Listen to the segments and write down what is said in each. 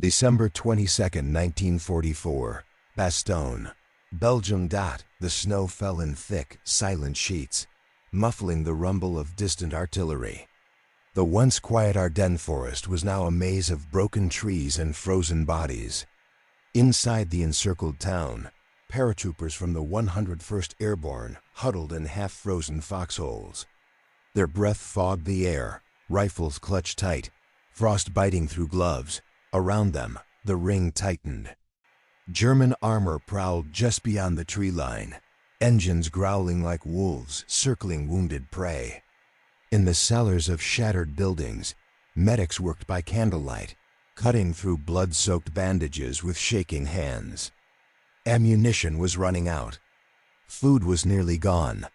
December 22, 1944, Bastogne, Belgium. The snow fell in thick, silent sheets, muffling the rumble of distant artillery. The once quiet Ardennes forest was now a maze of broken trees and frozen bodies. Inside the encircled town, paratroopers from the 101st Airborne huddled in half-frozen foxholes. Their breath fogged the air, rifles clutched tight, frost biting through gloves. Around them, the ring tightened. German armor prowled just beyond the tree line, engines growling like wolves circling wounded prey. In the cellars of shattered buildings, medics worked by candlelight, cutting through blood-soaked bandages with shaking hands. Ammunition was running out. Food was nearly gone.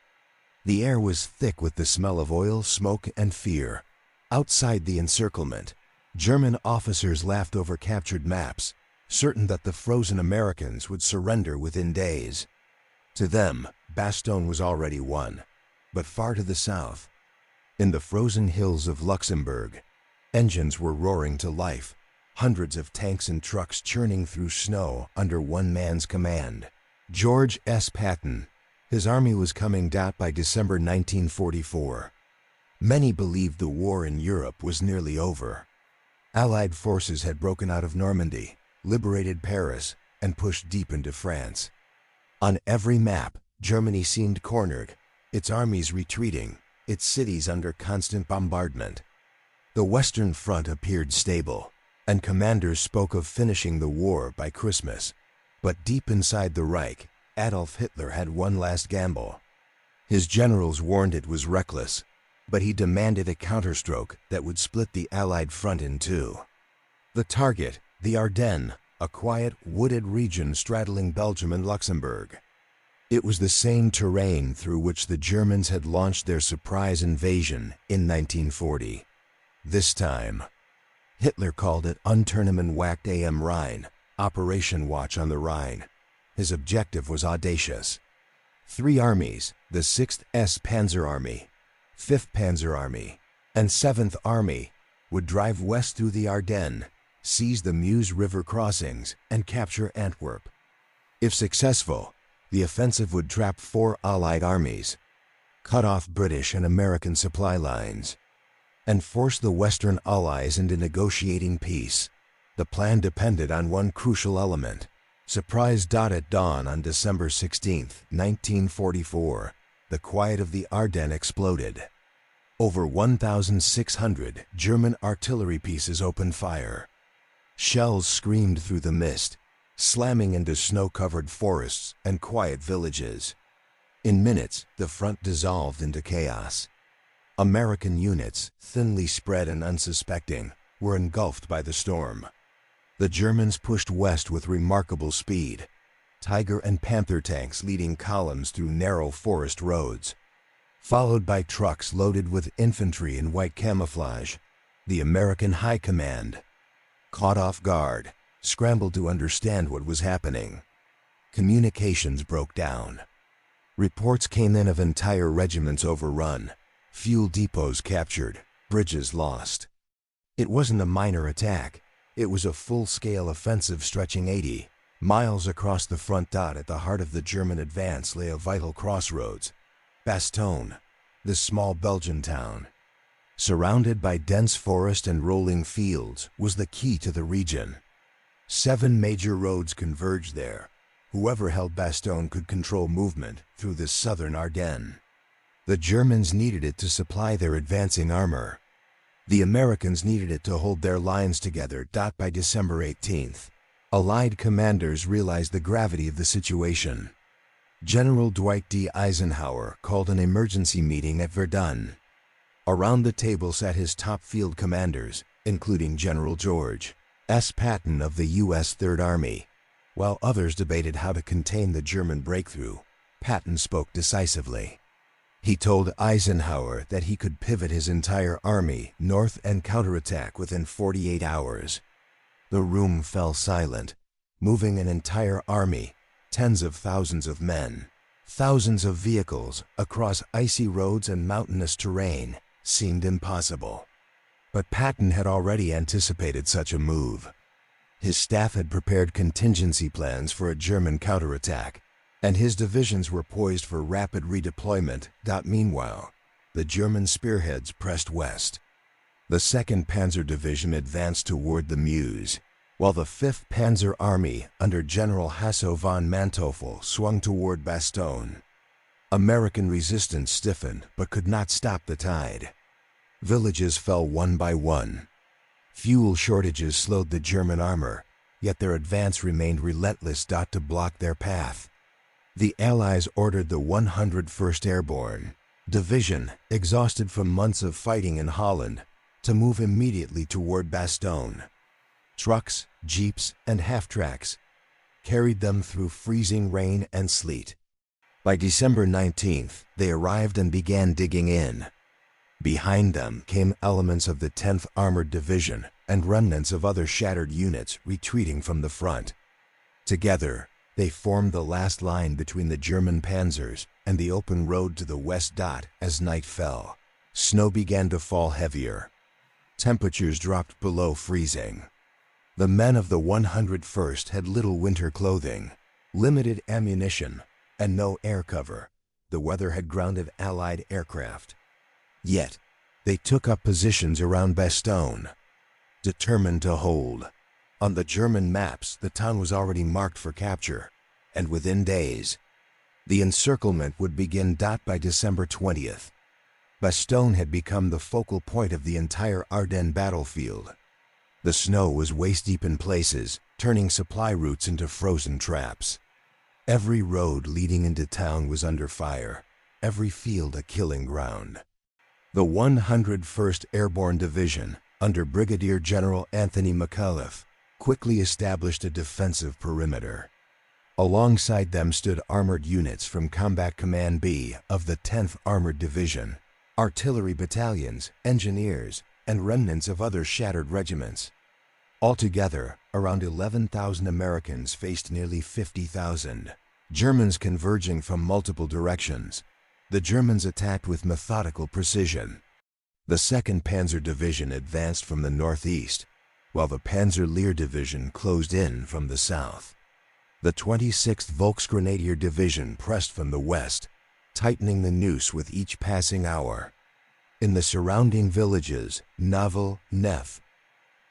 The air was thick with the smell of oil, smoke, and fear. Outside the encirclement, German officers laughed over captured maps, certain that the frozen Americans would surrender within days. To them, Bastogne was already won, but far to the south, in the frozen hills of Luxembourg, engines were roaring to life, hundreds of tanks and trucks churning through snow under one man's command, George S. Patton. His army was coming by December 1944. Many believed the war in Europe was nearly over. Allied forces had broken out of Normandy, liberated Paris, and pushed deep into France. On every map, Germany seemed cornered, its armies retreating, its cities under constant bombardment. The Western Front appeared stable, and commanders spoke of finishing the war by Christmas. But deep inside the Reich, Adolf Hitler had one last gamble. His generals warned it was reckless, but he demanded a counterstroke that would split the Allied front in two. The target, the Ardennes, a quiet, wooded region straddling Belgium and Luxembourg. It was the same terrain through which the Germans had launched their surprise invasion in 1940. This time, Hitler called it Unternehmen Wacht am Rhein, Operation Watch on the Rhine. His objective was audacious. 3 armies, the 6th S Panzer Army, 5th Panzer Army, and 7th Army, would drive west through the Ardennes, seize the Meuse River crossings, and capture Antwerp. If successful, the offensive would trap 4 Allied armies, cut off British and American supply lines, and force the Western Allies into negotiating peace. The plan depended on one crucial element. Surprise. At dawn on December 16, 1944, the quiet of the Ardennes exploded. Over 1,600 German artillery pieces opened fire. Shells screamed through the mist, slamming into snow-covered forests and quiet villages. In minutes, the front dissolved into chaos. American units, thinly spread and unsuspecting, were engulfed by the storm. The Germans pushed west with remarkable speed, Tiger and Panther tanks leading columns through narrow forest roads. Followed by trucks loaded with infantry in white camouflage, the American High Command, caught off guard, scrambled to understand what was happening. Communications broke down. Reports came in of entire regiments overrun, fuel depots captured, bridges lost. It wasn't a minor attack. It was a full-scale offensive stretching 80 miles across the front. At the heart of the German advance lay a vital crossroads, Bastogne, this small Belgian town. Surrounded by dense forest and rolling fields, was the key to the region. 7 major roads converged there. Whoever held Bastogne could control movement through the southern Ardennes. The Germans needed it to supply their advancing armor. The Americans needed it to hold their lines together. By December 18th, Allied commanders realized the gravity of the situation. General Dwight D. Eisenhower called an emergency meeting at Verdun. Around the table sat his top field commanders, including General George S. Patton of the U.S. Third Army. While others debated how to contain the German breakthrough, Patton spoke decisively. He told Eisenhower that he could pivot his entire army north and counterattack within 48 hours. The room fell silent. Moving an entire army, tens of thousands of men, thousands of vehicles across icy roads and mountainous terrain seemed impossible. But Patton had already anticipated such a move. His staff had prepared contingency plans for a German counterattack, and his divisions were poised for rapid redeployment. Meanwhile, the German spearheads pressed west. The 2nd Panzer Division advanced toward the Meuse, while the 5th Panzer Army under General Hasso von Manteuffel swung toward Bastogne. American resistance stiffened but could not stop the tide. Villages fell one by one. Fuel shortages slowed the German armor, yet their advance remained relentless. To block their path, the Allies ordered the 101st Airborne Division, exhausted from months of fighting in Holland, to move immediately toward Bastogne. Trucks, jeeps, and half-tracks carried them through freezing rain and sleet. By December 19th, they arrived and began digging in. Behind them came elements of the 10th Armored Division and remnants of other shattered units retreating from the front. Together, they formed the last line between the German panzers and the open road to the west. As night fell, snow began to fall heavier. Temperatures dropped below freezing. The men of the 101st had little winter clothing, limited ammunition, and no air cover. The weather had grounded Allied aircraft. Yet, they took up positions around Bastogne, determined to hold. On the German maps, the town was already marked for capture, and within days, the encirclement would begin. By December 20th, Bastogne had become the focal point of the entire Ardennes battlefield. The snow was waist-deep in places, turning supply routes into frozen traps. Every road leading into town was under fire, every field a killing ground. The 101st Airborne Division, under Brigadier General Anthony McAuliffe, quickly established a defensive perimeter. Alongside them stood armored units from Combat Command B of the 10th Armored Division, artillery battalions, engineers, and remnants of other shattered regiments. Altogether, around 11,000 Americans faced nearly 50,000. Germans converging from multiple directions. The Germans attacked with methodical precision. The 2nd Panzer Division advanced from the northeast, while the Panzer Lehr Division closed in from the south. The 26th Volksgrenadier Division pressed from the west, tightening the noose with each passing hour. In the surrounding villages, Naval, Neff,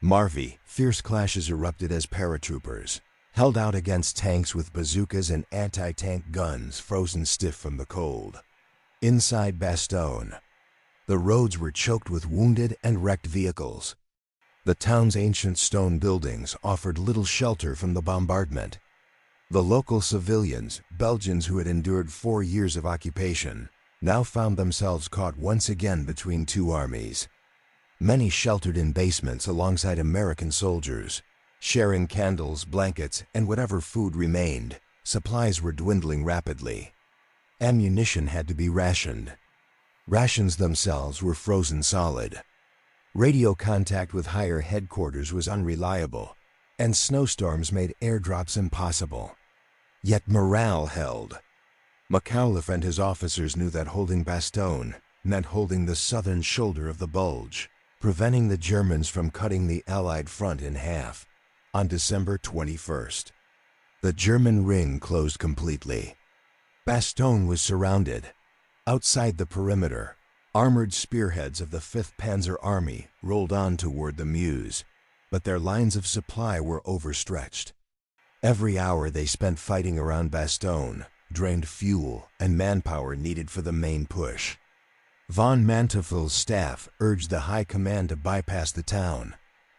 Marvy, fierce clashes erupted as paratroopers held out against tanks with bazookas and anti-tank guns frozen stiff from the cold. Inside Bastogne, the roads were choked with wounded and wrecked vehicles. The town's ancient stone buildings offered little shelter from the bombardment. The local civilians, Belgians who had endured 4 years of occupation, now found themselves caught once again between two armies. Many sheltered in basements alongside American soldiers, sharing candles, blankets, and whatever food remained. Supplies were dwindling rapidly. Ammunition had to be rationed. Rations themselves were frozen solid. Radio contact with higher headquarters was unreliable, and snowstorms made airdrops impossible. Yet morale held. McAuliffe and his officers knew that holding Bastogne meant holding the southern shoulder of the Bulge, preventing the Germans from cutting the Allied front in half. On December 21st, the German ring closed completely. Bastogne was surrounded. Outside the perimeter, armored spearheads of the 5th Panzer Army rolled on toward the Meuse, but their lines of supply were overstretched. Every hour they spent fighting around Bastogne drained fuel and manpower needed for the main push. Von Manteuffel's staff urged the High Command to bypass the town,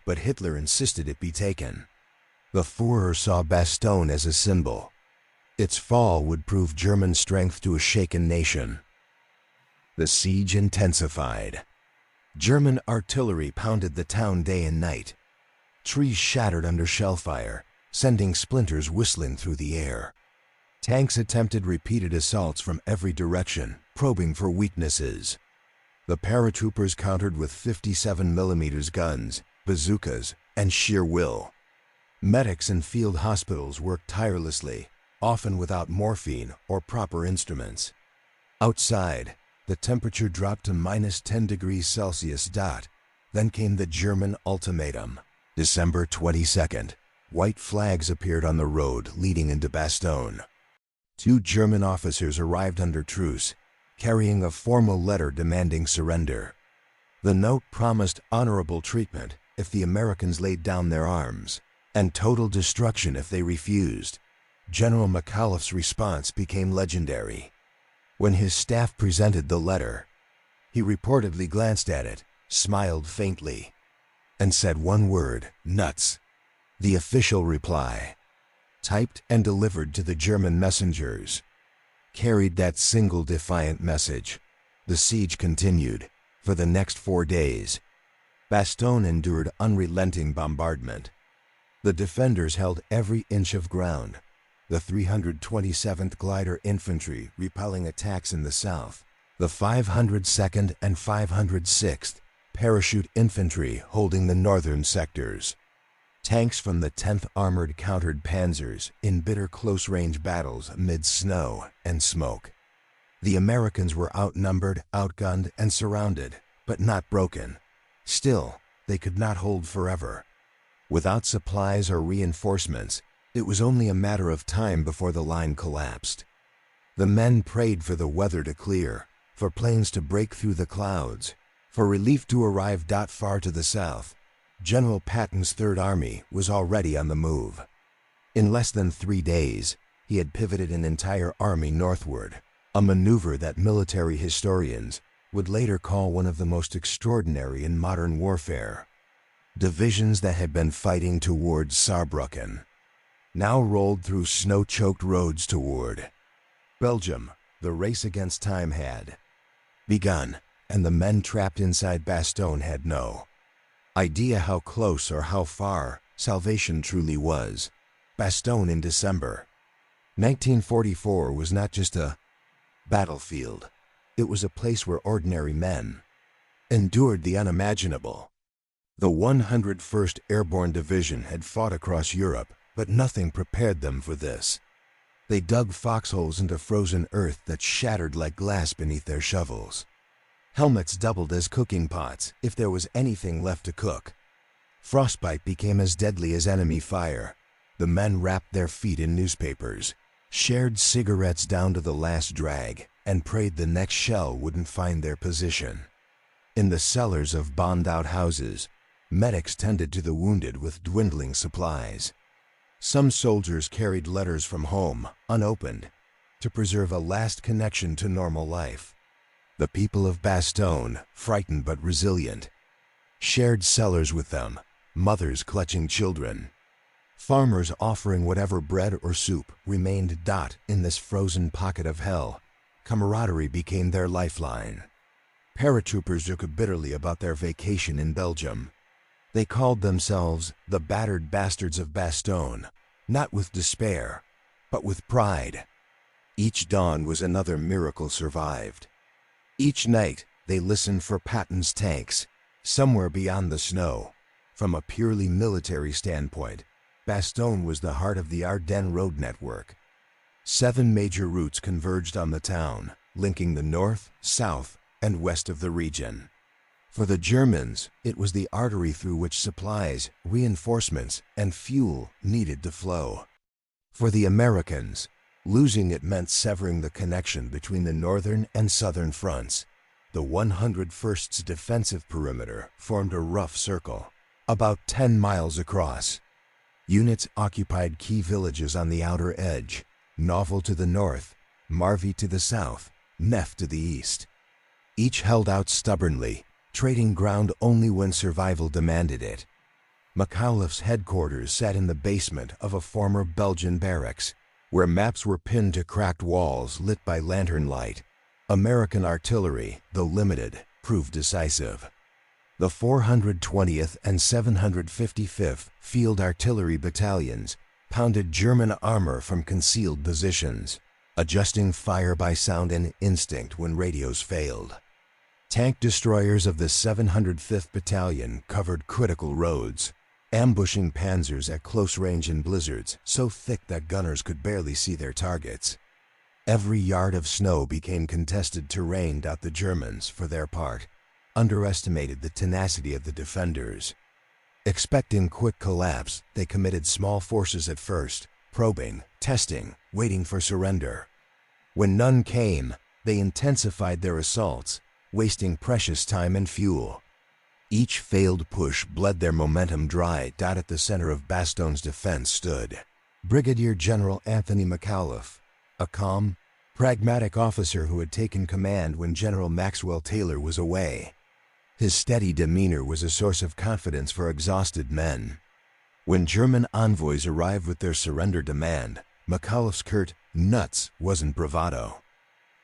but Hitler insisted it be taken. The Führer saw Bastogne as a symbol. Its fall would prove German strength to a shaken nation. The siege intensified. German artillery pounded the town day and night. Trees shattered under shellfire, sending splinters whistling through the air. Tanks attempted repeated assaults from every direction, probing for weaknesses. The paratroopers countered with 57mm guns, bazookas, and sheer will. Medics in field hospitals worked tirelessly, often without morphine or proper instruments. Outside, the temperature dropped to -10 degrees Celsius. Then came the German ultimatum. December 22nd, White flags appeared on the road leading into Bastogne. 2 German officers arrived under truce, carrying a formal letter demanding surrender. The note promised honorable treatment if the Americans laid down their arms, and total destruction if they refused. General McAuliffe's response became legendary. When his staff presented the letter, he reportedly glanced at it, smiled faintly, and said one word, "Nuts." The official reply, typed and delivered to the German messengers, carried that single defiant message. The siege continued for the next 4 days. Bastogne endured unrelenting bombardment. The defenders held every inch of ground, the 327th Glider Infantry repelling attacks in the south, the 502nd and 506th Parachute Infantry holding the northern sectors. Tanks from the 10th Armored countered panzers in bitter close-range battles amid snow and smoke. The Americans were outnumbered, outgunned, and surrounded, but not broken. Still, they could not hold forever. Without supplies or reinforcements, it was only a matter of time before the line collapsed. The men prayed for the weather to clear, for planes to break through the clouds, for relief to arrive. Far to the south, General Patton's Third Army was already on the move. In less than 3 days, he had pivoted an entire army northward, a maneuver that military historians would later call one of the most extraordinary in modern warfare. Divisions that had been fighting towards Saarbrücken now rolled through snow-choked roads toward Belgium. The race against time had begun, and the men trapped inside Bastogne had no idea how close or how far salvation truly was. Bastogne in December 1944 was not just a battlefield. It was a place where ordinary men endured the unimaginable. The 101st Airborne Division had fought across Europe, but nothing prepared them for this. They dug foxholes into frozen earth that shattered like glass beneath their shovels. Helmets doubled as cooking pots if there was anything left to cook. Frostbite became as deadly as enemy fire. The men wrapped their feet in newspapers, shared cigarettes down to the last drag, and prayed the next shell wouldn't find their position. In the cellars of bombed-out houses, medics tended to the wounded with dwindling supplies. Some soldiers carried letters from home, unopened, to preserve a last connection to normal life. The people of Bastogne, frightened but resilient, shared cellars with them, mothers clutching children. Farmers offering whatever bread or soup remained. In this frozen pocket of hell, camaraderie became their lifeline. Paratroopers joked bitterly about their vacation in Belgium. They called themselves the battered bastards of Bastogne, not with despair, but with pride. Each dawn was another miracle survived. Each night, they listened for Patton's tanks, somewhere beyond the snow. From a purely military standpoint, Bastogne was the heart of the Ardennes road network. 7 major routes converged on the town, linking the north, south, and west of the region. For the Germans, it was the artery through which supplies, reinforcements, and fuel needed to flow. For the Americans, losing it meant severing the connection between the northern and southern fronts. The 101st's defensive perimeter formed a rough circle, about 10 miles across. Units occupied key villages on the outer edge, Novel to the north, Marvy to the south, Neff to the east. Each held out stubbornly, trading ground only when survival demanded it. McAuliffe's headquarters sat in the basement of a former Belgian barracks, where maps were pinned to cracked walls lit by lantern light. American artillery, though limited, proved decisive. The 420th and 755th Field Artillery Battalions pounded German armor from concealed positions, adjusting fire by sound and instinct when radios failed. Tank destroyers of the 705th Battalion covered critical roads, ambushing panzers at close range in blizzards so thick that gunners could barely see their targets. Every yard of snow became contested terrain. The Germans, for their part, underestimated the tenacity of the defenders. Expecting quick collapse, they committed small forces at first, probing, testing, waiting for surrender. When none came, they intensified their assaults, wasting precious time and fuel. Each failed push bled their momentum dry. At the center of Bastogne's defense stood Brigadier General Anthony McAuliffe, a calm, pragmatic officer who had taken command when General Maxwell Taylor was away. His steady demeanor was a source of confidence for exhausted men. When German envoys arrived with their surrender demand, McAuliffe's curt "nuts" wasn't bravado.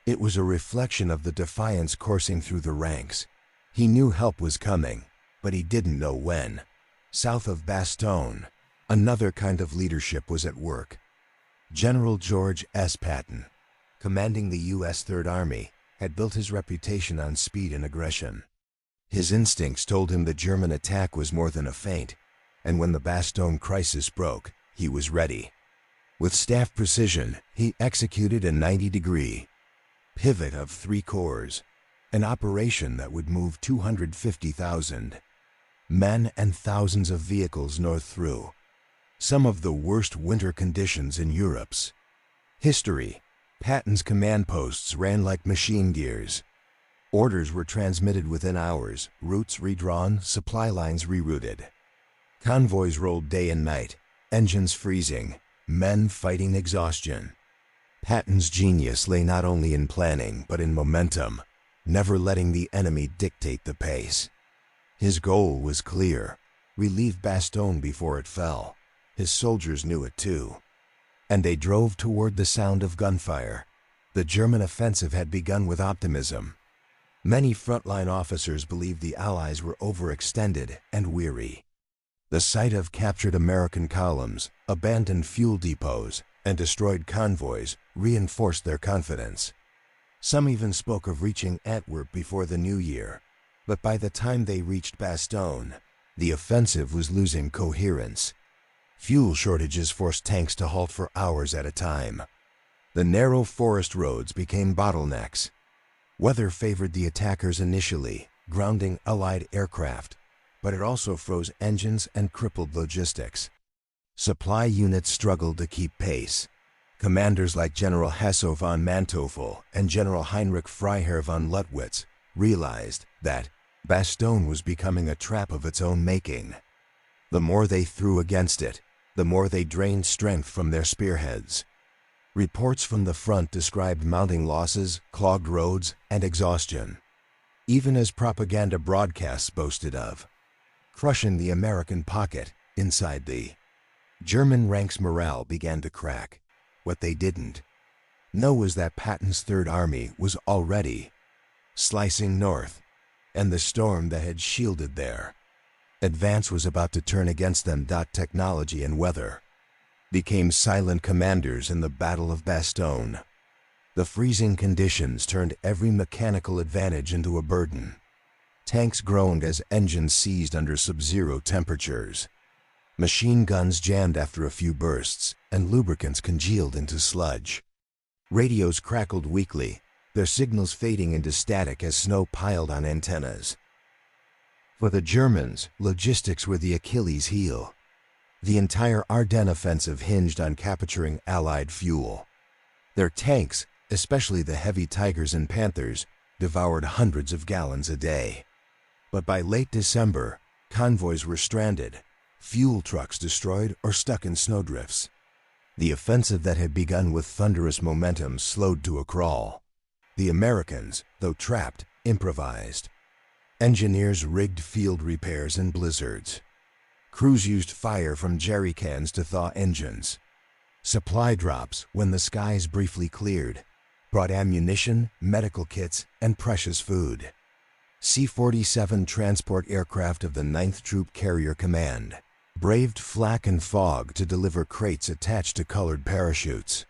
It was a reflection of the defiance coursing through the ranks. He knew help was coming, but he didn't know when. South of Bastogne, another kind of leadership was at work. General George S. Patton, commanding the U.S. Third Army, had built his reputation on speed and aggression. His instincts told him the German attack was more than a feint, and when the Bastogne crisis broke, he was ready. With staff precision, he executed a 90-degree pivot of 3 corps, an operation that would move 250,000 men and thousands of vehicles north through some of the worst winter conditions in Europe's history. Patton's command posts ran like machine gears. Orders were transmitted within hours, routes redrawn, supply lines rerouted. Convoys rolled day and night, engines freezing, men fighting exhaustion. Patton's genius lay not only in planning but in momentum, never letting the enemy dictate the pace. His goal was clear: relieve Bastogne before it fell. His soldiers knew it too, and they drove toward the sound of gunfire. The German offensive had begun with optimism. Many frontline officers believed the Allies were overextended and weary. The sight of captured American columns, abandoned fuel depots, and destroyed convoys reinforced their confidence. Some even spoke of reaching Antwerp before the new year, but by the time they reached Bastogne, the offensive was losing coherence. Fuel shortages forced tanks to halt for hours at a time. The narrow forest roads became bottlenecks. Weather favored the attackers initially, grounding Allied aircraft, but it also froze engines and crippled logistics. Supply units struggled to keep pace. Commanders like General Hasso von Manteuffel and General Heinrich Freiherr von Luttwitz realized that Bastogne was becoming a trap of its own making. The more they threw against it, the more they drained strength from their spearheads. Reports from the front described mounting losses, clogged roads, and exhaustion, even as propaganda broadcasts boasted of crushing the American pocket. Inside the German ranks, morale began to crack. What they didn't know was that Patton's Third Army was already slicing north, and the storm that had shielded their advance was about to turn against them. Technology and weather became silent commanders in the Battle of Bastogne. The freezing conditions turned every mechanical advantage into a burden. Tanks groaned as engines seized under sub-zero temperatures. Machine guns jammed after a few bursts, and lubricants congealed into sludge. Radios crackled weakly, their signals fading into static as snow piled on antennas. For the Germans, logistics were the Achilles heel. The entire Ardennes offensive hinged on capturing Allied fuel. Their tanks, especially the heavy Tigers and Panthers, devoured hundreds of gallons a day. But by late December, convoys were stranded, fuel trucks destroyed or stuck in snowdrifts. The offensive that had begun with thunderous momentum slowed to a crawl. The Americans, though trapped, improvised. Engineers rigged field repairs in blizzards. Crews used fire from jerry cans to thaw engines. Supply drops, when the skies briefly cleared, brought ammunition, medical kits, and precious food. C-47 transport aircraft of the 9th Troop Carrier Command braved flak and fog to deliver crates attached to colored parachutes.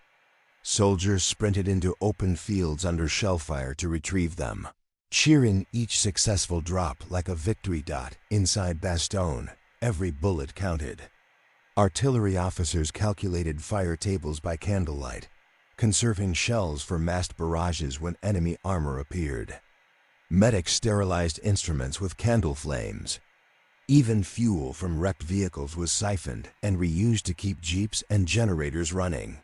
Soldiers sprinted into open fields under shell fire to retrieve them, cheering each successful drop like a victory. Inside Bastogne, every bullet counted. Artillery officers calculated fire tables by candlelight, conserving shells for massed barrages when enemy armor appeared. Medics sterilized instruments with candle flames. Even fuel from wrecked vehicles was siphoned and reused to keep jeeps and generators running.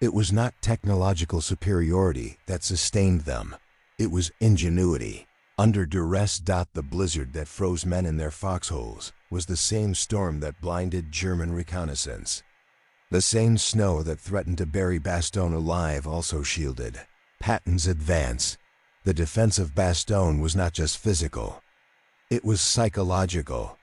It was not technological superiority that sustained them. It was ingenuity. Under duress. The blizzard that froze men in their foxholes was the same storm that blinded German reconnaissance. The same snow that threatened to bury Bastogne alive also shielded Patton's advance. The defense of Bastogne was not just physical. It was psychological.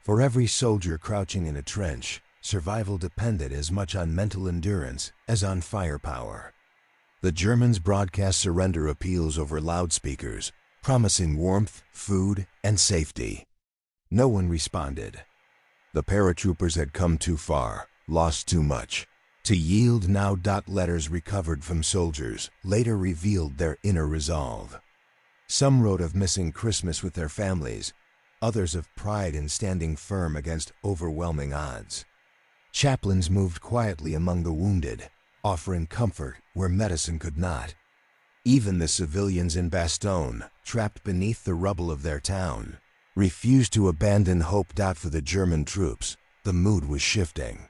For every soldier crouching in a trench, survival depended as much on mental endurance as on firepower. The Germans broadcast surrender appeals over loudspeakers, promising warmth, food, and safety. No one responded. The paratroopers had come too far, lost too much, to yield now. Letters recovered from soldiers later revealed their inner resolve. Some wrote of missing Christmas with their families, others of pride in standing firm against overwhelming odds. Chaplains moved quietly among the wounded, offering comfort where medicine could not. Even the civilians in Bastogne, trapped beneath the rubble of their town, refused to abandon hope. For the German troops, the mood was shifting.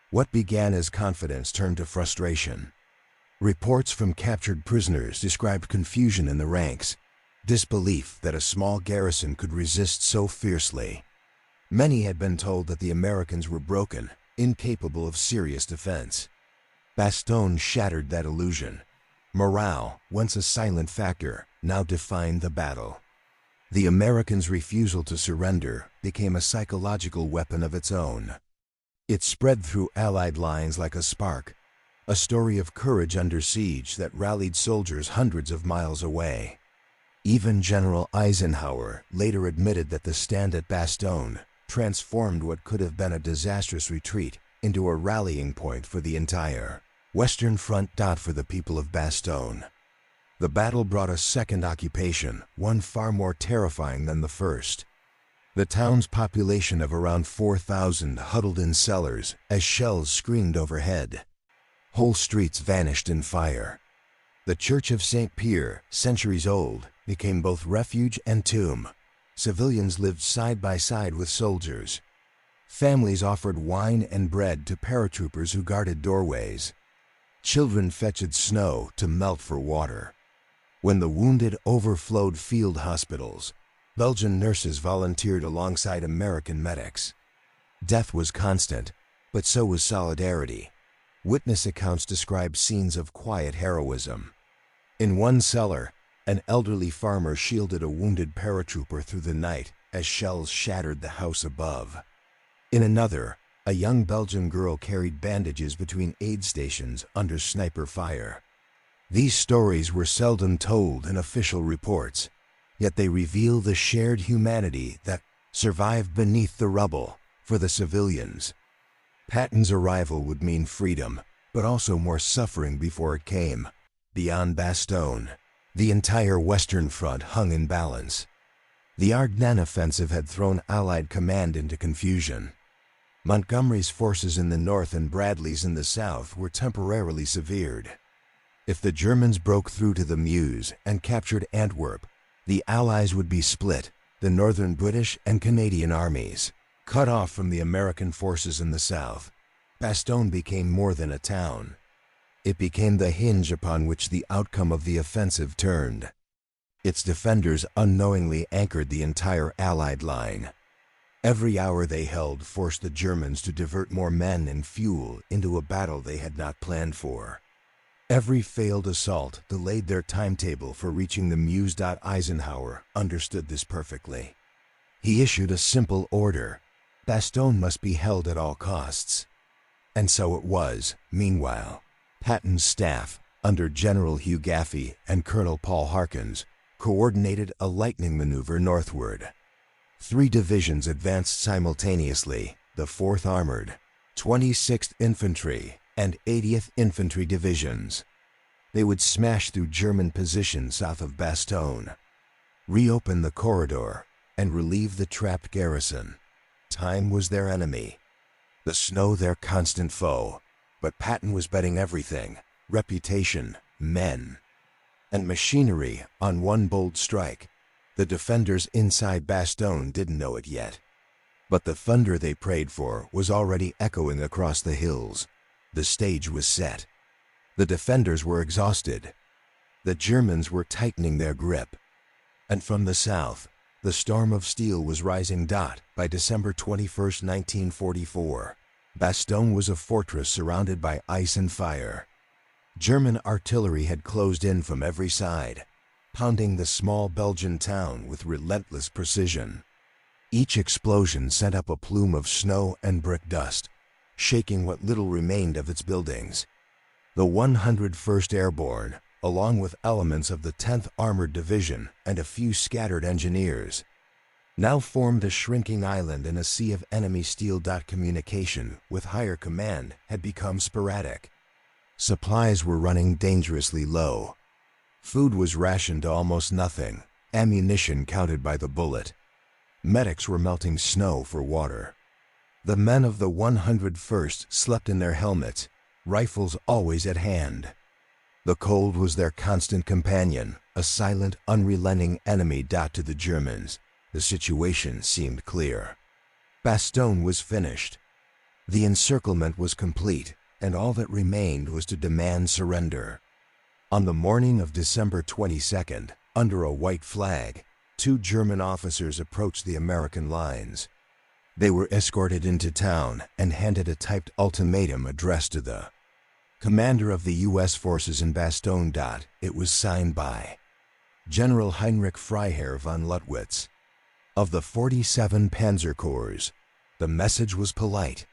What began as confidence turned to frustration. Reports from captured prisoners described confusion in the ranks, disbelief that a small garrison could resist so fiercely. Many had been told that the Americans were broken, incapable of serious defense. Bastogne shattered that illusion. Morale, once a silent factor, now defined the battle. The Americans' refusal to surrender became a psychological weapon of its own. It spread through Allied lines like a spark, a story of courage under siege that rallied soldiers hundreds of miles away. Even General Eisenhower later admitted that the stand at Bastogne transformed what could have been a disastrous retreat into a rallying point for the entire Western Front. For the people of Bastogne, the battle brought a second occupation, one far more terrifying than the first. The town's population of around 4,000 huddled in cellars as shells screamed overhead. Whole streets vanished in fire. The Church of St. Pierre, centuries old, became both refuge and tomb. Civilians lived side by side with soldiers. Families offered wine and bread to paratroopers who guarded doorways. Children fetched snow to melt for water. When the wounded overflowed field hospitals, Belgian nurses volunteered alongside American medics. Death was constant, but so was solidarity. Witness accounts describe scenes of quiet heroism. In one cellar, an elderly farmer shielded a wounded paratrooper through the night as shells shattered the house above. In another, a young Belgian girl carried bandages between aid stations under sniper fire. These stories were seldom told in official reports, yet they reveal the shared humanity that survived beneath the rubble for the civilians. Patton's arrival would mean freedom, but also more suffering before it came. Beyond Bastogne, the entire Western Front hung in balance. The Ardennes offensive had thrown Allied command into confusion. Montgomery's forces in the north and Bradley's in the south were temporarily severed. If the Germans broke through to the Meuse and captured Antwerp, the Allies would be split, the northern British and Canadian armies cut off from the American forces in the south. Bastogne became more than a town. It became the hinge upon which the outcome of the offensive turned. Its defenders unknowingly anchored the entire Allied line. Every hour they held forced the Germans to divert more men and fuel into a battle they had not planned for. Every failed assault delayed their timetable for reaching the Meuse. Eisenhower understood this perfectly. He issued a simple order: Bastogne must be held at all costs. And so it was. Meanwhile, Patton's staff, under General Hugh Gaffey and Colonel Paul Harkins, coordinated a lightning maneuver northward. 3 divisions advanced simultaneously: the 4th Armored, 26th Infantry, and 80th Infantry Divisions. They would smash through German positions south of Bastogne, reopen the corridor, and relieve the trapped garrison. Time was their enemy, the snow their constant foe, but Patton was betting everything: reputation, men, and machinery on one bold strike. The defenders inside Bastogne didn't know it yet. But the thunder they prayed for was already echoing across the hills. The stage was set. The defenders were exhausted. The Germans were tightening their grip. And from the south, the storm of steel was rising. By December 21, 1944, Bastogne was a fortress surrounded by ice and fire. German artillery had closed in from every side, pounding the small Belgian town with relentless precision. Each explosion sent up a plume of snow and brick dust, shaking what little remained of its buildings. The 101st Airborne, along with elements of the 10th Armored Division and a few scattered engineers, now formed a shrinking island in a sea of enemy steel. Communication with higher command had become sporadic. Supplies were running dangerously low. Food was rationed to almost nothing, ammunition counted by the bullet. Medics were melting snow for water. The men of the 101st slept in their helmets, rifles always at hand. The cold was their constant companion, a silent, unrelenting enemy. To the Germans, the situation seemed clear. Bastogne was finished. The encirclement was complete, and all that remained was to demand surrender. On the morning of December 22nd, under a white flag, 2 German officers approached the American lines. They were escorted into town and handed a typed ultimatum addressed to the commander of the U.S. forces in Bastogne. It was signed by General Heinrich Freiherr von Luttwitz of the 47 Panzer Corps. The message was polite,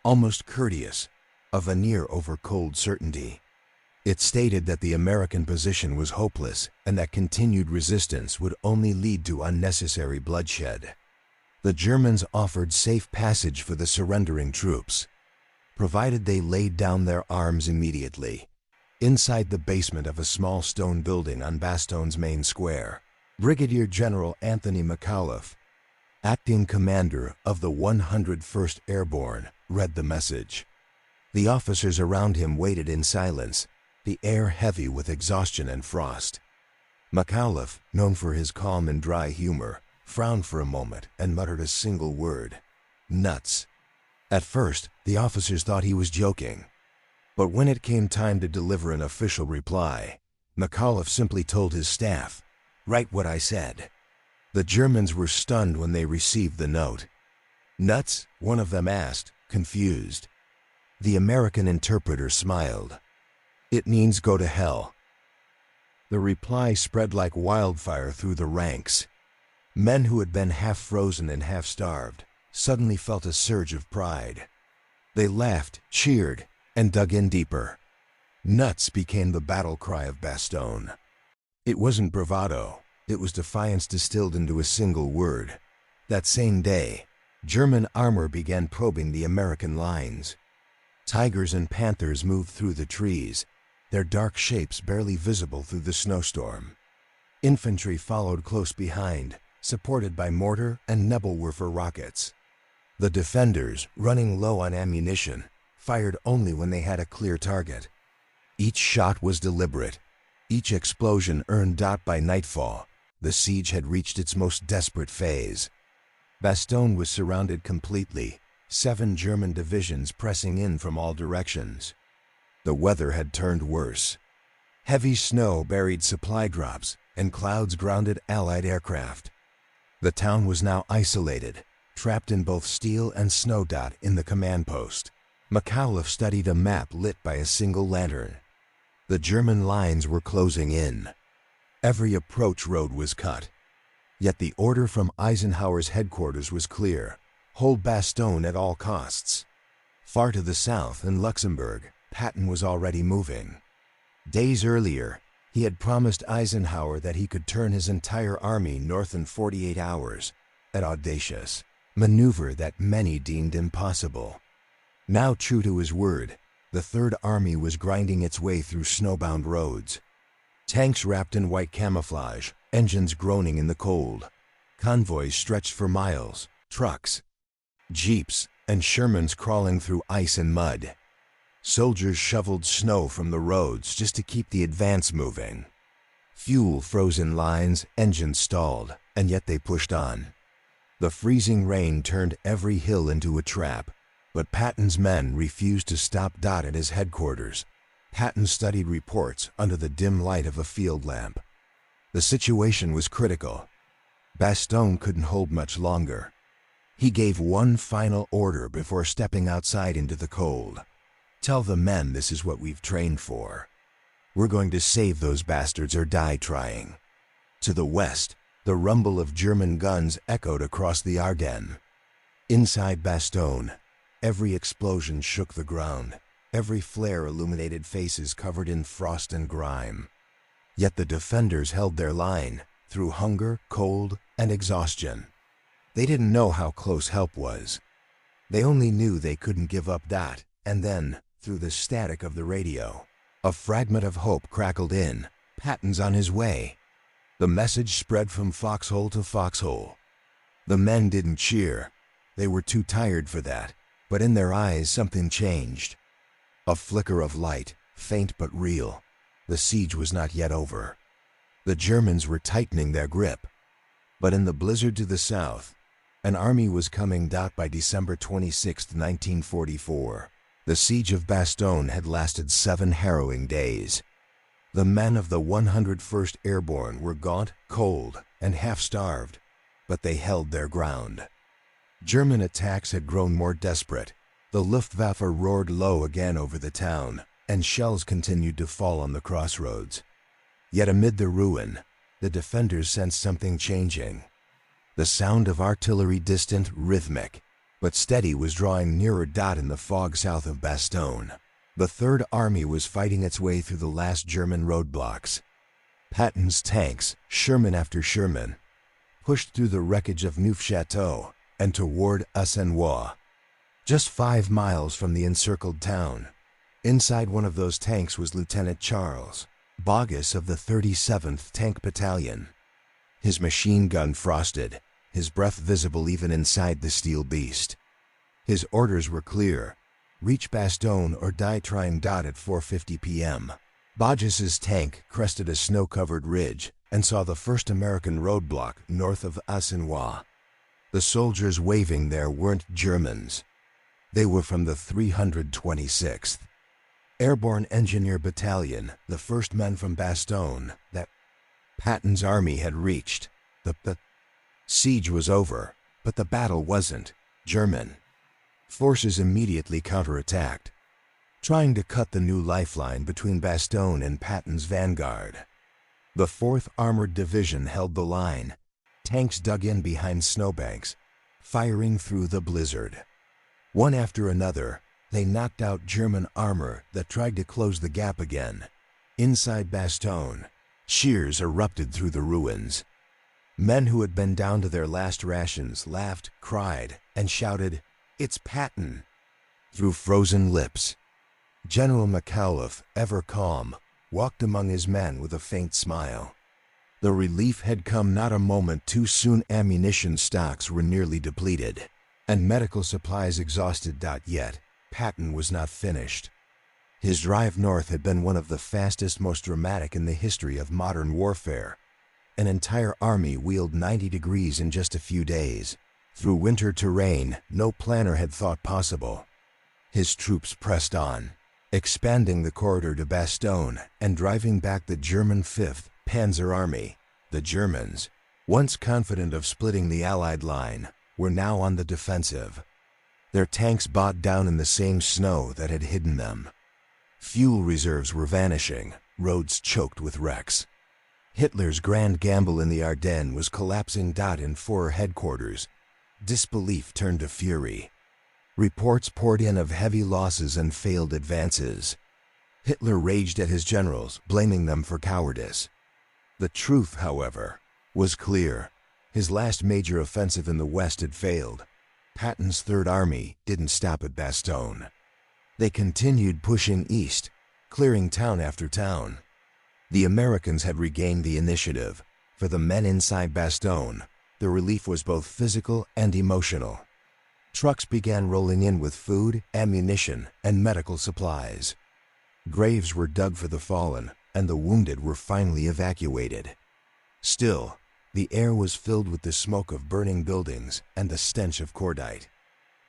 almost courteous, a veneer over cold certainty. It stated that the American position was hopeless and that continued resistance would only lead to unnecessary bloodshed. The Germans offered safe passage for the surrendering troops, provided they laid down their arms immediately. Inside the basement of a small stone building on Bastogne's main square, Brigadier General Anthony McAuliffe, acting commander of the 101st Airborne, read the message. The officers around him waited in silence, the air heavy with exhaustion and frost. McAuliffe, known for his calm and dry humor, frowned for a moment and muttered a single word: nuts. At first, the officers thought he was joking. But when it came time to deliver an official reply, McAuliffe simply told his staff, "Write what I said." The Germans were stunned when they received the note. "Nuts?" one of them asked, confused. The American interpreter smiled. "It means go to hell." The reply spread like wildfire through the ranks. Men who had been half frozen and half starved suddenly felt a surge of pride. They laughed, cheered, and dug in deeper. Nuts became the battle cry of Bastogne. It wasn't bravado, it was defiance distilled into a single word. That same day, German armor began probing the American lines. Tigers and panthers moved through the trees, their dark shapes barely visible through the snowstorm. Infantry followed close behind, supported by mortar and Nebelwerfer rockets. The defenders, running low on ammunition, fired only when they had a clear target. Each shot was deliberate. Each explosion earned. By nightfall, the siege had reached its most desperate phase. Bastogne was surrounded completely, 7 German divisions pressing in from all directions. The weather had turned worse. Heavy snow buried supply drops, and clouds grounded Allied aircraft. The town was now isolated, trapped in both steel and snow. In the command post, McAuliffe studied a map lit by a single lantern. The German lines were closing in. Every approach road was cut. Yet the order from Eisenhower's headquarters was clear: hold Bastogne at all costs. Far to the south, in Luxembourg, Patton was already moving. Days earlier, he had promised Eisenhower that he could turn his entire army north in 48 hours, an audacious maneuver that many deemed impossible. Now, true to his word, the Third Army was grinding its way through snowbound roads. Tanks wrapped in white camouflage, engines groaning in the cold. Convoys stretched for miles, trucks, jeeps, and Shermans crawling through ice and mud. Soldiers shoveled snow from the roads just to keep the advance moving. Fuel froze in lines, engines stalled, and yet they pushed on. The freezing rain turned every hill into a trap, but Patton's men refused to stop. At his headquarters, Patton studied reports under the dim light of a field lamp. The situation was critical. Bastogne couldn't hold much longer. He gave one final order before stepping outside into the cold. "Tell the men this is what we've trained for. We're going to save those bastards or die trying." To the west, the rumble of German guns echoed across the Ardennes. Inside Bastogne, every explosion shook the ground. Every flare illuminated faces covered in frost and grime. Yet the defenders held their line through hunger, cold, and exhaustion. They didn't know how close help was. They only knew they couldn't give up. And then, through the static of the radio, a fragment of hope crackled in. "Patton's on his way." The message spread from foxhole to foxhole. The men didn't cheer. They were too tired for that, but in their eyes something changed. A flicker of light, faint but real. The siege was not yet over. The Germans were tightening their grip. But in the blizzard to the south, an army was coming. By December 26, 1944, the siege of Bastogne had lasted 7 harrowing days. The men of the 101st Airborne were gaunt, cold, and half-starved, but they held their ground. German attacks had grown more desperate. The Luftwaffe roared low again over the town, and shells continued to fall on the crossroads. Yet amid the ruin, the defenders sensed something changing. The sound of artillery, distant, rhythmic, but steady, was drawing nearer. In the fog south of Bastogne, the Third Army was fighting its way through the last German roadblocks. Patton's tanks, Sherman after Sherman, pushed through the wreckage of Neufchâteau and toward Assenois. Just 5 miles from the encircled town, inside one of those tanks was Lieutenant Charles Boggess of the 37th Tank Battalion. His machine gun frosted, his breath visible even inside the steel beast. His orders were clear: reach Bastogne or die trying. At 4:50 p.m., Boggess's tank crested a snow-covered ridge and saw the first American roadblock north of Assenois. The soldiers waving there weren't Germans. They were from the 326th Airborne Engineer Battalion, the first men from Bastogne that Patton's army had reached. The siege was over, but the battle wasn't. German forces immediately counterattacked, trying to cut the new lifeline between Bastogne and Patton's vanguard. The 4th Armored Division held the line. Tanks dug in behind snowbanks, firing through the blizzard. One after another, they knocked out German armor that tried to close the gap again. Inside Bastogne, cheers erupted through the ruins. Men who had been down to their last rations laughed, cried, and shouted, "It's Patton!" through frozen lips. General McAuliffe, ever calm, walked among his men with a faint smile. The relief had come not a moment too soon. Ammunition stocks were nearly depleted, and medical supplies exhausted. Yet, Patton was not finished. His drive north had been one of the fastest, most dramatic in the history of modern warfare. An entire army wheeled 90 degrees in just a few days, through winter terrain no planner had thought possible. His troops pressed on, expanding the corridor to Bastogne and driving back the German 5th Panzer Army. The Germans, once confident of splitting the Allied line, were now on the defensive. Their tanks bogged down in the same snow that had hidden them. Fuel reserves were vanishing, roads choked with wrecks. Hitler's grand gamble in the Ardennes was collapsing. In Führer headquarters, disbelief turned to fury. Reports poured in of heavy losses and failed advances. Hitler raged at his generals, blaming them for cowardice. The truth, however, was clear. His last major offensive in the West had failed. Patton's Third Army didn't stop at Bastogne. They continued pushing east, clearing town after town. The Americans had regained the initiative. For the men inside Bastogne, the relief was both physical and emotional. Trucks began rolling in with food, ammunition, and medical supplies. Graves were dug for the fallen, and the wounded were finally evacuated. Still, The air was filled with the smoke of burning buildings and the stench of cordite.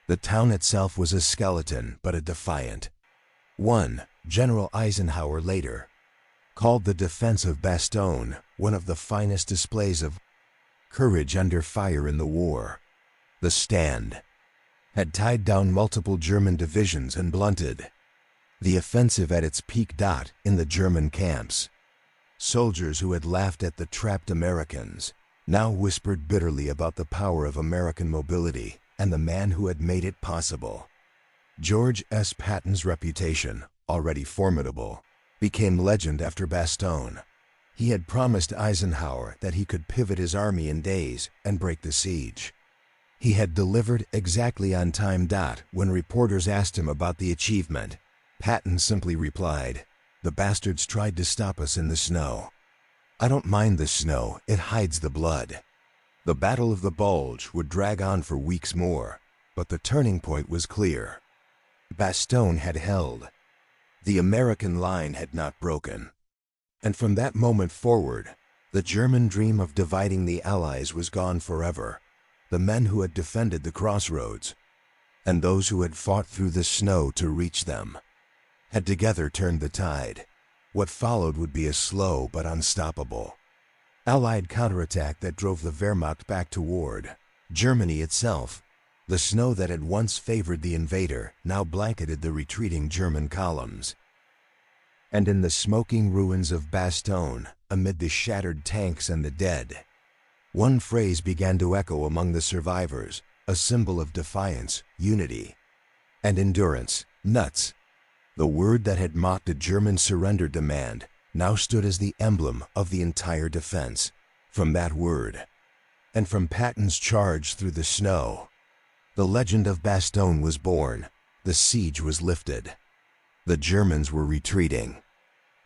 The town itself was a skeleton, but a defiant one. General Eisenhower later called the defense of Bastogne one of the finest displays of courage under fire in the war. The stand had tied down multiple German divisions and blunted the offensive at its peak. In the German camps, soldiers who had laughed at the trapped Americans now whispered bitterly about the power of American mobility and the man who had made it possible. George S. Patton's reputation, already formidable, became legend after Bastogne. He had promised Eisenhower that he could pivot his army in days and break the siege. He had delivered exactly on time. When reporters asked him about the achievement, Patton simply replied, "The bastards tried to stop us in the snow. I don't mind the snow, it hides the blood." The Battle of the Bulge would drag on for weeks more, but the turning point was clear. Bastogne had held. The American line had not broken. And from that moment forward, the German dream of dividing the Allies was gone forever. The men who had defended the crossroads, and those who had fought through the snow to reach them, had together turned the tide. What followed would be a slow but unstoppable Allied counterattack that drove the Wehrmacht back toward Germany itself. The snow that had once favored the invader now blanketed the retreating German columns. And in the smoking ruins of Bastogne, amid the shattered tanks and the dead, one phrase began to echo among the survivors, a symbol of defiance, unity, and endurance: nuts. The word that had mocked a German surrender demand now stood as the emblem of the entire defense. From that word, and from Patton's charge through the snow, the legend of Bastogne was born. The siege was lifted. The Germans were retreating.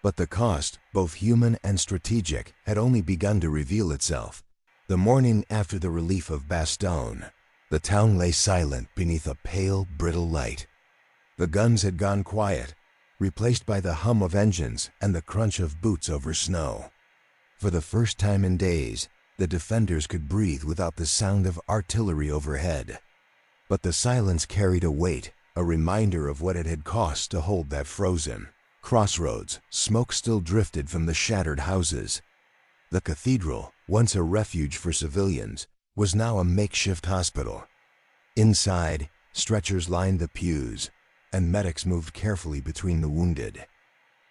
But the cost, both human and strategic, had only begun to reveal itself. The morning after the relief of Bastogne, the town lay silent beneath a pale, brittle light. The guns had gone quiet, replaced by the hum of engines and the crunch of boots over snow. For the first time in days, the defenders could breathe without the sound of artillery overhead. But the silence carried a weight, a reminder of what it had cost to hold that frozen crossroads. Smoke still drifted from the shattered houses. The cathedral, once a refuge for civilians, was now a makeshift hospital. Inside, stretchers lined the pews, and medics moved carefully between the wounded.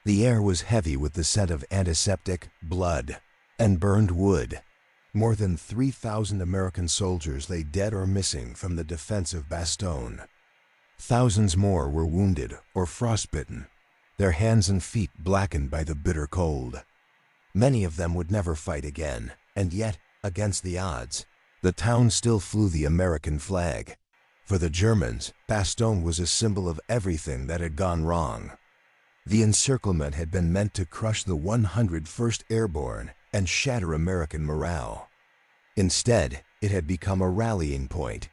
The air was heavy with the scent of antiseptic, blood, and burned wood. More than 3,000 American soldiers lay dead or missing from the defense of Bastogne. Thousands more were wounded or frostbitten, their hands and feet blackened by the bitter cold. Many of them would never fight again, and yet, against the odds, the town still flew the American flag. For the Germans, Bastogne was a symbol of everything that had gone wrong. The encirclement had been meant to crush the 101st Airborne and shatter American morale. Instead, it had become a rallying point.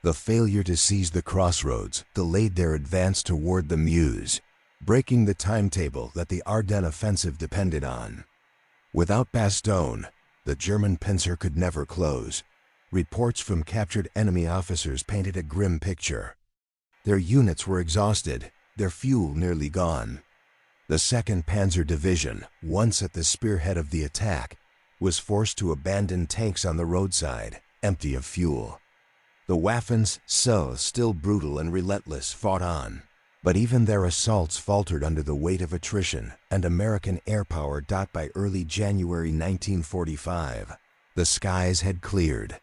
The failure to seize the crossroads delayed their advance toward the Meuse, breaking the timetable that the Ardennes offensive depended on. Without Bastogne, the German pincer could never close. Reports from captured enemy officers painted a grim picture. Their units were exhausted, their fuel nearly gone. The 2nd Panzer Division, once at the spearhead of the attack, was forced to abandon tanks on the roadside, empty of fuel. The Waffens, still brutal and relentless, fought on. But even their assaults faltered under the weight of attrition and American air power. By early January 1945, the skies had cleared.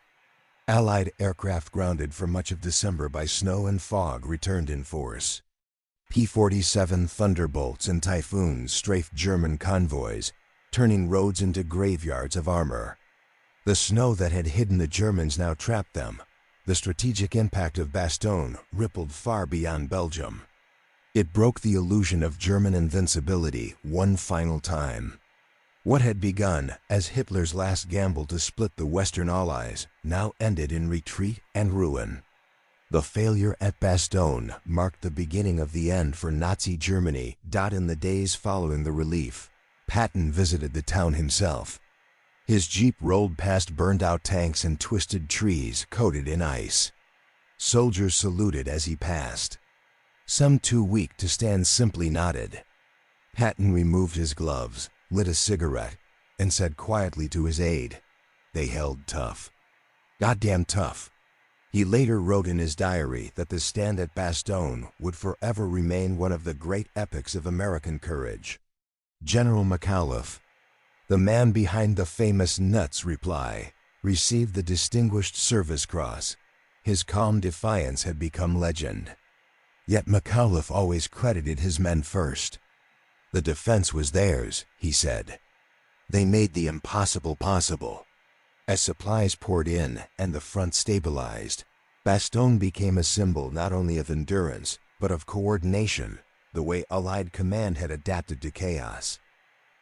Allied aircraft grounded for much of December by snow and fog returned in force. P-47 Thunderbolts and Typhoons strafed German convoys, turning roads into graveyards of armor. The snow that had hidden the Germans now trapped them. The strategic impact of Bastogne rippled far beyond Belgium. It broke the illusion of German invincibility one final time. What had begun as Hitler's last gamble to split the Western Allies now ended in retreat and ruin. The failure at Bastogne marked the beginning of the end for Nazi Germany. In the days following the relief, Patton visited the town himself. His jeep rolled past burned-out tanks and twisted trees coated in ice. Soldiers saluted as he passed. Some too weak to stand simply nodded. Patton removed his gloves, lit a cigarette, and said quietly to his aide, "They held tough. Goddamn tough." He later wrote in his diary that the stand at Bastogne would forever remain one of the great epics of American courage. General McAuliffe, the man behind the famous Nuts reply, received the Distinguished Service Cross. His calm defiance had become legend. Yet McAuliffe always credited his men first. "The defense was theirs," he said. "They made the impossible possible." As supplies poured in and the front stabilized, Bastogne became a symbol not only of endurance, but of coordination, the way Allied command had adapted to chaos.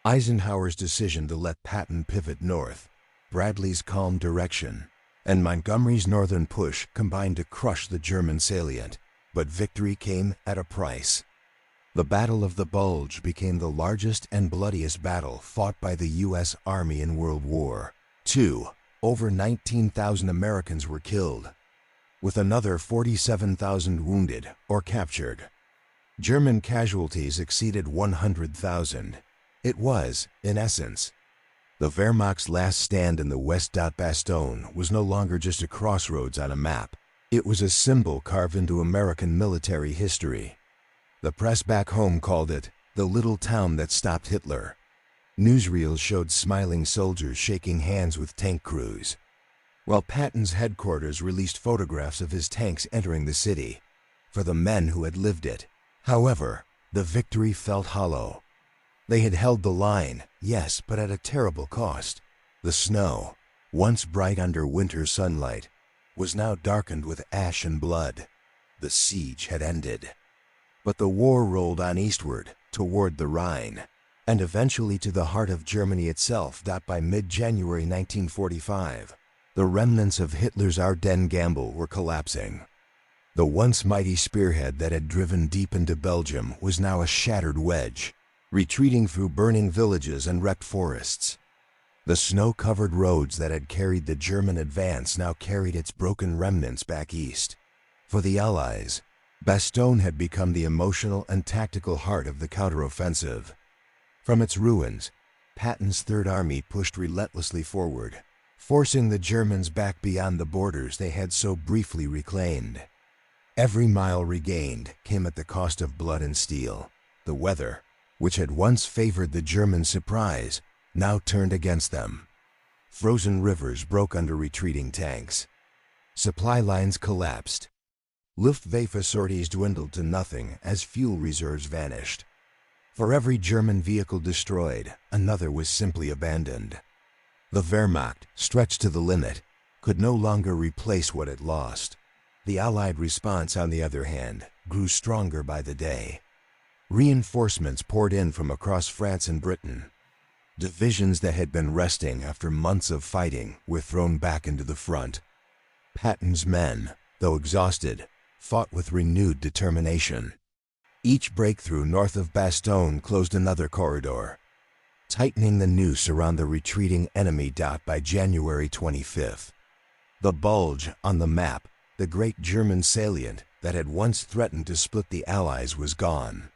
Eisenhower's decision to let Patton pivot north, Bradley's calm direction, and Montgomery's northern push combined to crush the German salient, but victory came at a price. The Battle of the Bulge became the largest and bloodiest battle fought by the U.S. Army in World War II. Over 19,000 Americans were killed, with another 47,000 wounded or captured. German casualties exceeded 100,000. It was, in essence, the Wehrmacht's last stand in the West. Bastogne was no longer just a crossroads on a map. It was a symbol carved into American military history. The press back home called it the little town that stopped Hitler. Newsreels showed smiling soldiers shaking hands with tank crews, while Patton's headquarters released photographs of his tanks entering the city, for the men who had lived it. However, the victory felt hollow. They had held the line, yes, but at a terrible cost. The snow, once bright under winter sunlight, was now darkened with ash and blood. The siege had ended. But the war rolled on eastward, toward the Rhine, and eventually to the heart of Germany itself. By mid-January 1945, the remnants of Hitler's Ardennes gamble were collapsing. The once mighty spearhead that had driven deep into Belgium was now a shattered wedge, retreating through burning villages and wrecked forests. The snow-covered roads that had carried the German advance now carried its broken remnants back east. For the Allies, Bastogne had become the emotional and tactical heart of the counteroffensive. From its ruins, Patton's Third Army pushed relentlessly forward, forcing the Germans back beyond the borders they had so briefly reclaimed. Every mile regained came at the cost of blood and steel. The weather, which had once favored the German surprise, now turned against them. Frozen rivers broke under retreating tanks. Supply lines collapsed. Luftwaffe sorties dwindled to nothing as fuel reserves vanished. For every German vehicle destroyed, another was simply abandoned. The Wehrmacht, stretched to the limit, could no longer replace what it lost. The Allied response, on the other hand, grew stronger by the day. Reinforcements poured in from across France and Britain. Divisions that had been resting after months of fighting were thrown back into the front. Patton's men, though exhausted, fought with renewed determination. Each breakthrough north of Bastogne closed another corridor, tightening the noose around the retreating enemy. By January 25th, the Bulge on the map, the great German salient that had once threatened to split the Allies, was gone.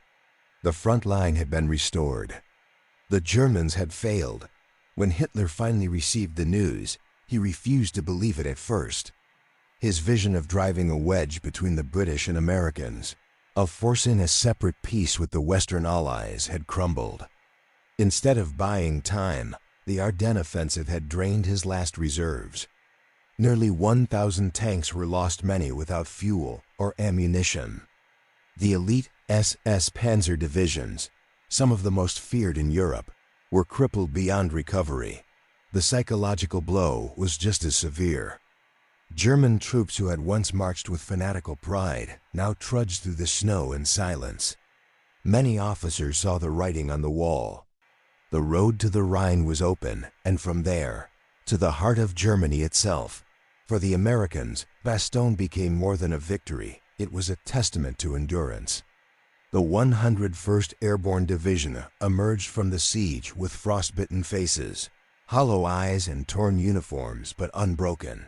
The front line had been restored. The Germans had failed. When Hitler finally received the news, he refused to believe it at first. His vision of driving a wedge between the British and Americans, of forcing a separate peace with the Western Allies, had crumbled. Instead of buying time, the Ardennes offensive had drained his last reserves. Nearly 1,000 tanks were lost, many without fuel or ammunition. The elite SS Panzer divisions, some of the most feared in Europe, were crippled beyond recovery. The psychological blow was just as severe. German troops who had once marched with fanatical pride now trudged through the snow in silence. Many officers saw the writing on the wall. The road to the Rhine was open, and from there, to the heart of Germany itself. For the Americans, Bastogne became more than a victory. It was a testament to endurance. The 101st Airborne Division emerged from the siege with frostbitten faces, hollow eyes and torn uniforms, but unbroken.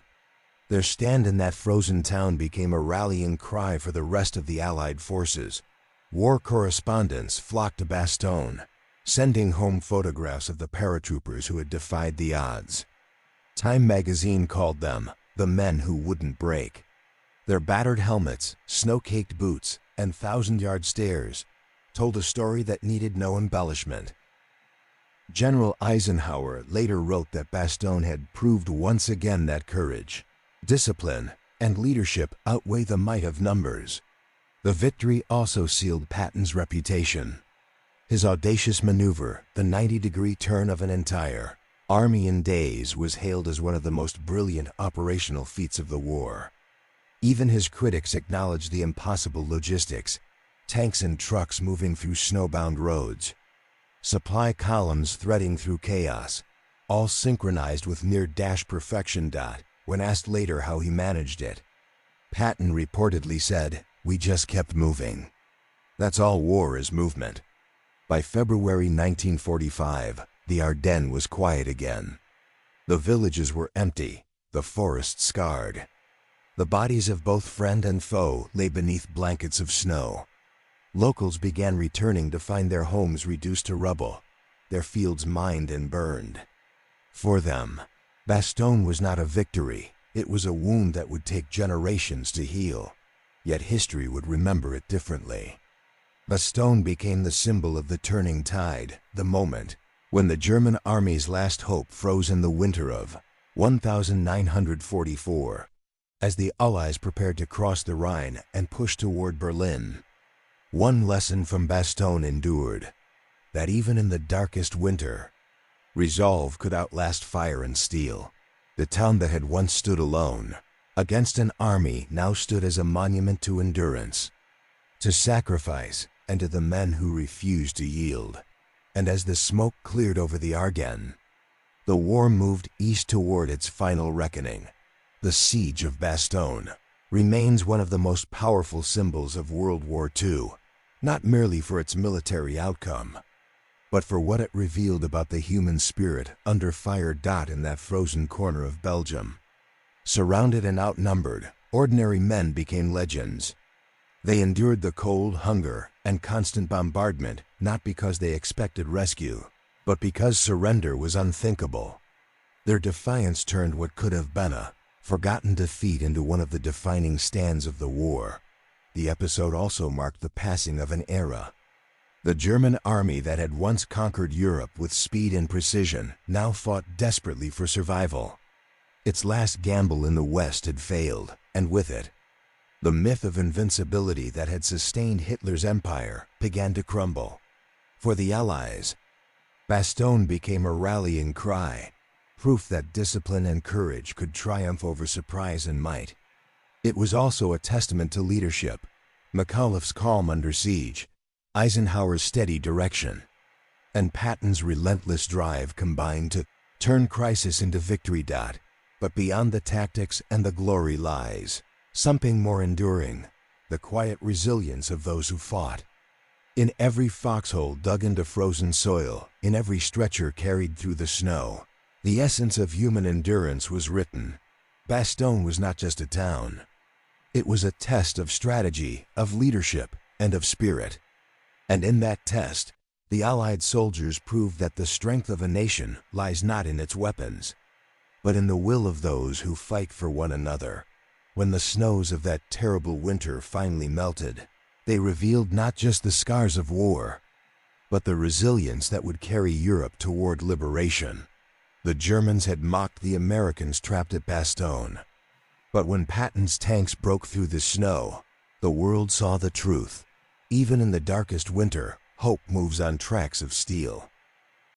Their stand in that frozen town became a rallying cry for the rest of the Allied forces. War correspondents flocked to Bastogne, sending home photographs of the paratroopers who had defied the odds. Time magazine called them the men who wouldn't break. Their battered helmets, snow-caked boots, and thousand-yard stares told a story that needed no embellishment. General Eisenhower later wrote that Bastogne had proved once again that courage, discipline, and leadership outweigh the might of numbers. The victory also sealed Patton's reputation. His audacious maneuver, the 90-degree turn of an entire army in days, was hailed as one of the most brilliant operational feats of the war. Even his critics acknowledged the impossible logistics: tanks and trucks moving through snowbound roads, supply columns threading through chaos, all synchronized with near-dash perfection. When asked later how he managed it, Patton reportedly said, "We just kept moving. That's all war is, movement." By February 1945, the Ardennes was quiet again. The villages were empty, the forests scarred. The bodies of both friend and foe lay beneath blankets of snow. Locals began returning to find their homes reduced to rubble, their fields mined and burned. For them, Bastogne was not a victory, it was a wound that would take generations to heal. Yet history would remember it differently. Bastogne became the symbol of the turning tide, the moment when the German army's last hope froze in the winter of 1944, as the Allies prepared to cross the Rhine and push toward Berlin. One lesson from Bastogne endured: that even in the darkest winter, resolve could outlast fire and steel. The town that had once stood alone against an army now stood as a monument to endurance, to sacrifice, and to the men who refused to yield. And as the smoke cleared over the Ardennes, the war moved east toward its final reckoning. The Siege of Bastogne remains one of the most powerful symbols of World War II, not merely for its military outcome, but for what it revealed about the human spirit under fire. In that frozen corner of Belgium, surrounded and outnumbered, ordinary men became legends. They endured the cold, hunger, and constant bombardment not because they expected rescue, but because surrender was unthinkable. Their defiance turned what could have been a forgotten defeat into one of the defining stands of the war. The episode also marked the passing of an era. The German army that had once conquered Europe with speed and precision now fought desperately for survival. Its last gamble in the West had failed, and with it, the myth of invincibility that had sustained Hitler's empire began to crumble. For the Allies, Bastogne became a rallying cry, proof that discipline and courage could triumph over surprise and might. It was also a testament to leadership: McAuliffe's calm under siege, Eisenhower's steady direction, and Patton's relentless drive combined to turn crisis into victory. But beyond the tactics and the glory lies something more enduring: the quiet resilience of those who fought. In every foxhole dug into frozen soil, in every stretcher carried through the snow, the essence of human endurance was written. Bastogne was not just a town. It was a test of strategy, of leadership, and of spirit. And in that test, the Allied soldiers proved that the strength of a nation lies not in its weapons, but in the will of those who fight for one another. When the snows of that terrible winter finally melted, they revealed not just the scars of war, but the resilience that would carry Europe toward liberation. The Germans had mocked the Americans trapped at Bastogne. But when Patton's tanks broke through the snow, the world saw the truth. Even in the darkest winter, hope moves on tracks of steel.